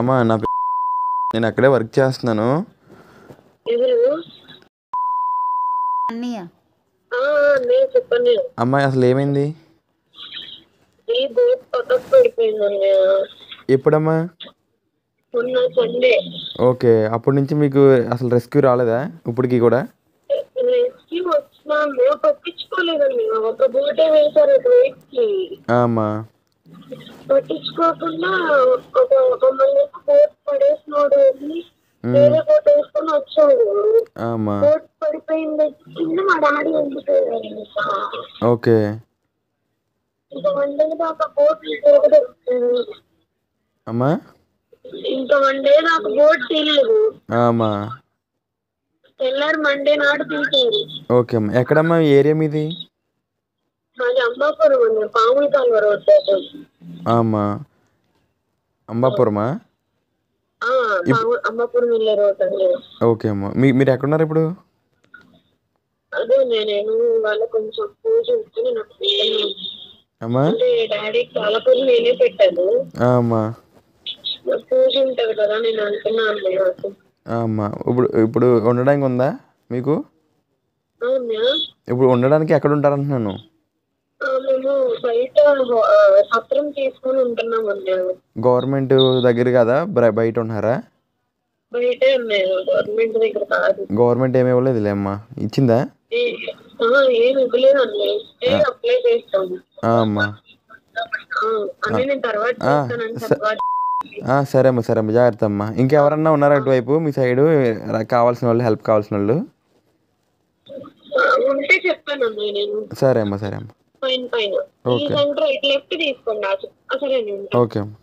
అమ్మా నేను అక్కడే వర్క్ చేస్తున్నాను. అమ్మాయి అసలు ఏమైంది? ఎప్పుడమ్మా? ఓకే, అప్పటి నుంచి మీకు అసలు రెస్క్యూ రాలేదా ఇప్పటికి కూడా? అమ్మా పట్టించుకోకుండా మమ్మల్ని బోట్ పడేసినోడు వేరే బోట్ వేసుకొని వచ్చాడు. బోట్ పడిపోయింది కింద మా డాడీ వెళ్ళిపోయాడు. ఓకే, ఇంకా 1 day దాకా బోట్ తిరగదు. అమ్మా ఇంకా 1 day దాకా బోట్ తీయలేదు. అమ్మా తెల్లారి మండే నాడు తీసేది. ఓకే అమ్మా. ఎక్కడమ్మా ఏరియా మీది? మాది అంబాపురం అండి, పాముల కాలువ రోడ్. అమ్మా అంబాపురమా? అంబాపురం వెళ్ళే రోడ్ అండి. ఓకే అమ్మా. మీరు ఎక్కడున్నారు ఇప్పుడు? అదే నేను వాళ్ళ కొంచెం పూజ ఉంటే అమ్మా డాడీ చాలా పూజ నేనే పెట్టాను. అమ్మా పూజ ఉంటది కదా, నేను అనుకున్నాను. అమ్మా ఇప్పుడు ఉండడానికి ఉందా మీకు? ఇప్పుడు ఉండడానికి ఎక్కడ ఉంటారంటున్నాను? మేము బయట సత్రం తీసుకొని ఉంటున్నామండి. గవర్నమెంట్ దగ్గర కదా, బయట ఉన్నారా? బయటే ఉన్నాయి, గవర్నమెంట్ దగ్గర కాదు. గవర్నమెంట్ ఏమి ఇవ్వలేదులే అమ్మా. ఇచ్చిందా? ఏమి ఇవ్వలేదండి. అప్లై చేస్తాము. అమ్మా నేను తర్వాత సరే అమ్మా, సరే అమ్మా, జాగ్రత్త అమ్మా. ఇంకెవరన్నా ఉన్నారా అటువైపు మీ సైడు కావాల్సిన వాళ్ళు, హెల్ప్ కావాల్సిన వాళ్ళు? ఉంటే చెప్పానమ్మా నేను. సరే అమ్మా, సరే అమ్మా. పైన ఈ సెంటర్ లెఫ్ట్ తీసుకోండి. సరే ఓకే అమ్మా.